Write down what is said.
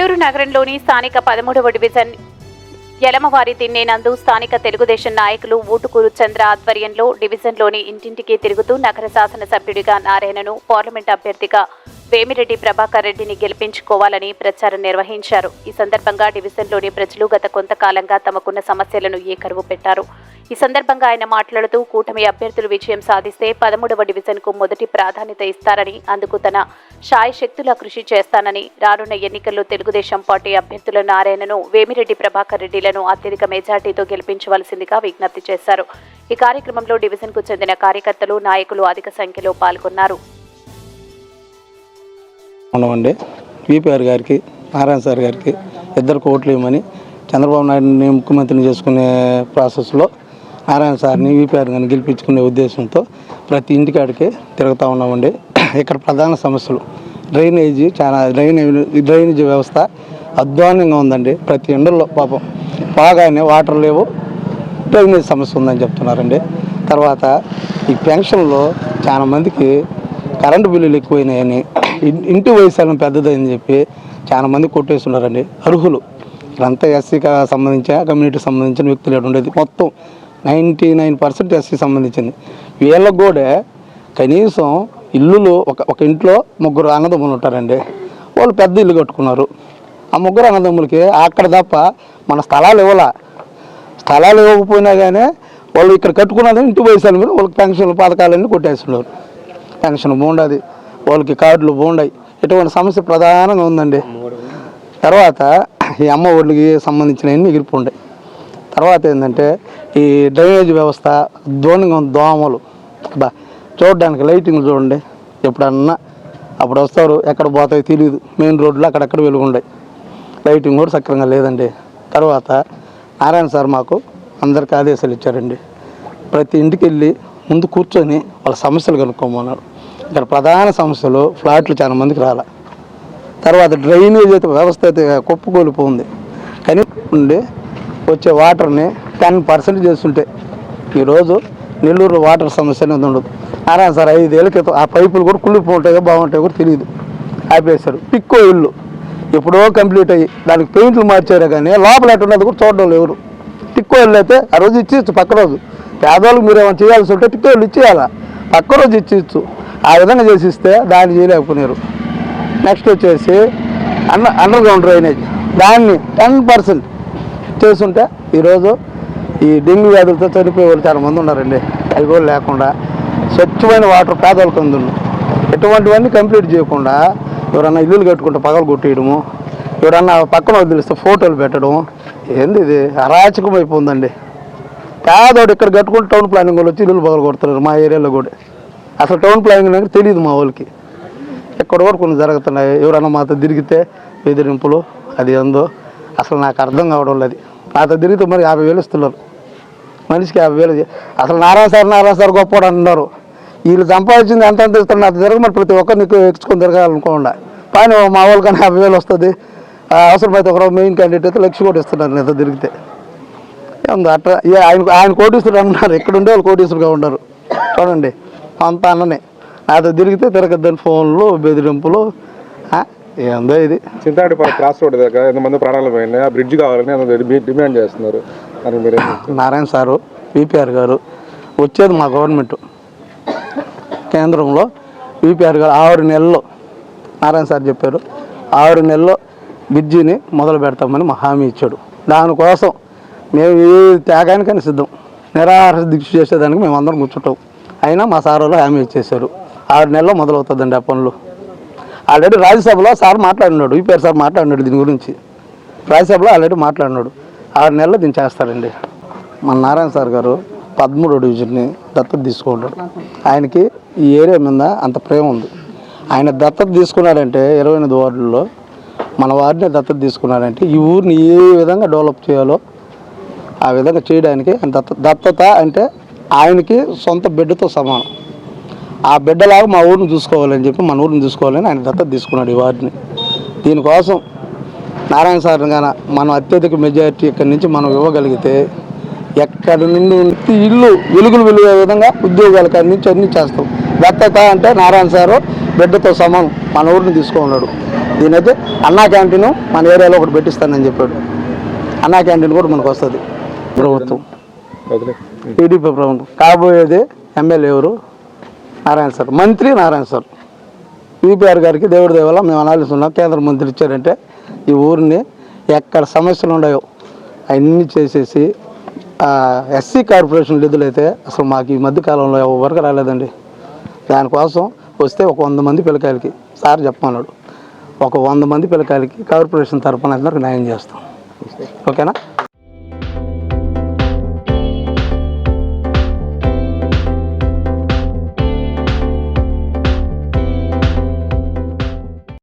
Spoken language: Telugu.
నెల్లూరు నగరంలోని స్థానిక 13వ డివిజన్ యలమవారి తిన్నేనందు స్థానిక తెలుగుదేశం నాయకులు ఊటుకూరు చంద్ర ఆధ్వర్యంలో డివిజన్లోని ఇంటింటికి తిరుగుతూ నగర శాసనసభ్యుడిగా నారాయణను పార్లమెంట్ అభ్యర్థిగా వేమిరెడ్డి ప్రభాకర్ రెడ్డిని గెలిపించుకోవాలని ప్రచారం నిర్వహించారు. ఈ సందర్భంగా డివిజన్లోని ప్రజలు గత కొంతకాలంగా తమకున్న సమస్యలను ఏకరువు పెట్టారు. ఈ సందర్భంగా ఆయన మాట్లాడుతూ కూటమి అభ్యర్థులు విజయం సాధిస్తే 13వ డివిజన్కు మొదటి ప్రాధాన్యత ఇస్తారని, అందుకు తన శాయశక్తులా కృషి చేస్తానని, రానున్న ఎన్నికల్లో తెలుగుదేశం పార్టీ అభ్యర్థుల నారాయణను, వేమిరెడ్డి ప్రభాకర్ రెడ్డిలను అత్యధిక మెజార్టీతో గెలిపించవలసిందిగా విజ్ఞప్తి చేశారు. ఈ కార్యక్రమంలో డివిజన్కు చెందిన కార్యకర్తలు, నాయకులు అధిక సంఖ్యలో పాల్గొన్నారు. విపిఆర్ గారికి, నారాయణ సార్ గారికి ఇద్దరు ఓట్లు ఇవ్వమని చంద్రబాబు నాయుడుని ముఖ్యమంత్రిని చేసుకునే ప్రాసెస్లో నారాయణ సార్ని, విపిఆర్ గారిని గెలిపించుకునే ఉద్దేశంతో ప్రతి ఇంటికాడికి తిరుగుతూ ఉన్నామండి. ఇక్కడ ప్రధాన సమస్యలు డ్రైనేజ్ వ్యవస్థ అధ్వానంగా ఉందండి. ప్రతి ఇండ్లలో పాపం బాగానే వాటర్ లేవు, డ్రైనేజ్ సమస్య ఉందని చెప్తున్నారండి. తర్వాత ఈ పెన్షన్లో చాలా మందికి కరెంటు బిల్లులు ఎక్కువైనాయని, ఇంటి వయసు పెద్దదని చెప్పి చాలా మంది కొట్టేస్తున్నారండి. అర్హులు ఇదంతా ఎస్సీకి సంబంధించిన, కమ్యూనిటీకి సంబంధించిన వ్యక్తులు ఉండేది. మొత్తం 99% ఎస్సీ సంబంధించింది. వీళ్ళకు కూడా కనీసం ఇల్లులు ఒక ఇంట్లో ముగ్గురు అన్నదమ్ములు ఉంటారండి. వాళ్ళు పెద్ద ఇల్లు కట్టుకున్నారు. ఆ ముగ్గురు అన్నదమ్ములకి అక్కడ తప్ప మన స్థలాలు ఇవ్వకపోయినా కానీ వాళ్ళు ఇక్కడ కట్టుకున్నది ఇంటి వయసుల మీద వాళ్ళకి పెన్షన్లు పథకాలన్నీ కొట్టేస్తున్నారు. పెన్షన్ బాగుండదు, వాళ్ళకి కార్డులు బాగుండాయి. ఇటువంటి సమస్య ప్రధానంగా ఉందండి. తర్వాత ఈ అమ్మ ఒడికి సంబంధించినవన్నీ ఎగిరిపోండాయి. తర్వాత ఏంటంటే ఈ డ్రైనేజ్ వ్యవస్థ దూరంగా ఉంది. దోమలు చూడడానికి లైటింగ్లు చూడండి, ఎప్పుడన్నా అప్పుడు వస్తారు, ఎక్కడ పోతాయో తెలియదు. మెయిన్ రోడ్లు అక్కడక్కడ వెలుగుండాయి, లైటింగ్ కూడా సక్రంగా లేదండి. తర్వాత నారాయణ సార్ మాకు అందరికీ ఆదేశాలు ఇచ్చారండి. ప్రతి ఇంటికి వెళ్ళి ముందు కూర్చొని వాళ్ళ సమస్యలు కనుక్కోమన్నారు. ఇక్కడ ప్రధాన సమస్యలు ఫ్లాట్లు చాలా మందికి రాలే. తర్వాత డ్రైనేజ్ అయితే వ్యవస్థ అయితే కుప్పకూలిపోయింది. కానీ ఉండి వచ్చే వాటర్ని 10% చేస్తుంటే ఈరోజు నెల్లూరు వాటర్ సమస్య అనేది ఉండదు. నారాయణ సార్ 5 ఏళ్ళ క్రితం ఆ పైపులు కూడా కుళ్ళిపోతాయో బాగుంటాయో కూడా తెలియదు, ఆపేశారు. పిక్కో ఇల్లు ఎప్పుడో కంప్లీట్ అయ్యి దానికి పెయింట్లు మార్చారే కానీ లోపల ఎట్టున్నది కూడా చూడడం ఎవరు. టిక్కో ఇల్లు అయితే ఆ రోజు ఇచ్చేయచ్చు, పక్క రోజు పేదవాళ్ళకి మీరు ఏమైనా చేయాల్సి ఉంటే టిక్కో ఇల్లు ఇచ్చేయాలా, పక్క రోజు ఇచ్చేయచ్చు. ఆ విధంగా చేసిస్తే దాన్ని చేయలేకపోయినారు. నెక్స్ట్ వచ్చేసి అండర్ గ్రౌండ్ డ్రైనేజ్, దాన్ని 10% చేస్తుంటే ఈరోజు ఈ డెంగ్యూ వ్యాధులతో చనిపోయే వాళ్ళు చాలా మంది ఉన్నారండి. అవి కూడా లేకుండా స్వచ్ఛమైన వాటర్ పేదవాళ్ళకి అందును. ఎటువంటివన్నీ కంప్లీట్ చేయకుండా ఎవరన్నా ఇల్లులు కట్టుకుంటే పగలు కొట్టేయడము, ఎవరన్నా పక్కన వదిలిస్తే ఫోటోలు పెట్టడం, ఏంది ఇది అరాచకం అయిపోతుందండి. పేదవాడు ఇక్కడ కట్టుకుంటే టౌన్ ప్లానింగ్ వాళ్ళు వచ్చి ఇల్లులు పగలు కొడుతున్నారు. మా ఏరియాలో కూడా అసలు టౌన్ ప్లానింగ్ అనేది తెలియదు మా వాళ్ళకి. ఎక్కడ వరకు కొన్ని జరుగుతున్నాయి. ఎవరన్నా మాతో తిరిగితే బెదిరింపులు, అది ఏందో అసలు నాకు అర్థం కావడం లేదు. నాతో తిరిగితే మరి 50,000 ఇస్తున్నారు, మనిషికి 50,000. అసలు నారాయణ సార్ గొప్పవాడు అంటున్నారు. వీళ్ళు సంపాదించింది ఎంత ఇస్తున్నారు. నాతో తిరగమని ప్రతి ఒక్కరు నీకు ఎక్కించుకొని తిరగాలనుకోండి. కానీ మా వాళ్ళకి 50,000 వస్తుంది. అవసరమైతే ఒక మెయిన్ క్యాండిడేట్ అయితే 1,00,000 కూడా ఇస్తున్నారు నాతో తిరిగితే. ఏముంది అట్లా ఆయన కోటీశ్వరుడు అంటున్నారు. ఇక్కడ ఉండే వాళ్ళు కోటీశ్వరుగా ఉన్నారు చూడండి. అంత అన్ననే నాతో తిరిగితే తిరగద్దని ఫోన్లు, బెదిరింపులు. ఏందో ఇది. చింతాడిపాడు క్రాస్ రోడ్ దగ్గర ఎంతమంది ప్రాణాలు పోయినాయి, బ్రిడ్జ్ కావాలని డిమాండ్ చేస్తున్నారు. నారాయణ సారు, విపిఆర్ గారు వచ్చేది మా గవర్నమెంట్ కేంద్రంలో. విపిఆర్ గారు 6 నెలల్లో నారాయణ సార్ చెప్పారు 6 నెలల్లో బ్రిడ్జిని మొదలు పెడతామని మా హామీ ఇచ్చాడు. దానికోసం మేము ఏ త్యాగానికైనా సిద్ధం. నిరాహార దీక్ష చేసేదానికి మేము అందరం కూర్చుంటాం. అయినా మా సార్ వాళ్ళు హామీ ఇచ్చేశారు 6 నెలల్లో మొదలవుతుందండి ఆ పనులు. ఆల్రెడీ రాజ్యసభలో సార్ మాట్లాడినాడు, విపిఆర్ సార్ మాట్లాడినాడు దీని గురించి. రాజ్యసభలో ఆల్రెడీ మాట్లాడినాడు. 6 నెలల్లో దీన్ని చేస్తారండి. మన నారాయణ సార్ గారు 13వ డివిజన్ని దత్తత తీసుకుంటాడు. ఆయనకి ఈ ఏరియా మీద అంత ప్రేమ ఉంది. ఆయన దత్తత తీసుకున్నాడంటే 28 వార్డుల్లో మన వార్డుని దత్తత తీసుకున్నాడంటే ఈ ఊరిని ఏ విధంగా డెవలప్ చేయాలో ఆ విధంగా చేయడానికి ఆయన దత్తత అంటే ఆయనకి సొంత బిడ్డతో సమానం. ఆ బిడ్డలాగా మా ఊరిని చూసుకోవాలని చెప్పి మన ఊరిని చూసుకోవాలని ఆయన దత్తత తీసుకున్నాడు ఈ వార్డుని. దీనికోసం నారాయణ సార్ గాన మనం అత్యధిక మెజారిటీ ఇక్కడి నుంచి మనం ఇవ్వగలిగితే ఎక్కడి నుండి ఇల్లు వెలుగులు వెలుగే విధంగా ఉద్యోగాల కాడి నుంచి అన్నీ చేస్తాం. దత్తత అంటే నారాయణ సారు బిడ్డతో సమానం మన ఊరిని తీసుకున్నాడు. దీనైతే అన్నా క్యాంటీన్ మన ఏరియాలో ఒకటి పెట్టిస్తానని చెప్పాడు. అన్నా క్యాంటీన్ కూడా మనకు వస్తుంది. ప్రభుత్వం వదిలే. టీడీపీ ప్రభుత్వం కాబోయేది ఎమ్మెల్యే ఎవరు? నారాయణ సార్, మంత్రి నారాయణ సార్. పీపీఆర్ గారికి దేవుడి దేవాల మేము అనాలిస్తున్నాం. కేంద్ర మంత్రి ఇచ్చారంటే ఈ ఊరిని ఎక్కడ సమస్యలు ఉన్నాయో అవన్నీ చేసేసి ఎస్సీ కార్పొరేషన్ నిధులైతే అసలు మాకు ఈ మధ్య కాలంలో ఎవరికి రాలేదండి. దానికోసం వస్తే ఒక 100 మంది పిల్లకాయలకి సార్ చెప్పమన్నాడు, ఒక 100 మంది పిల్లకాయలకి కార్పొరేషన్ తరఫున అందరికి న్యాయం చేస్తాం. ఓకేనా?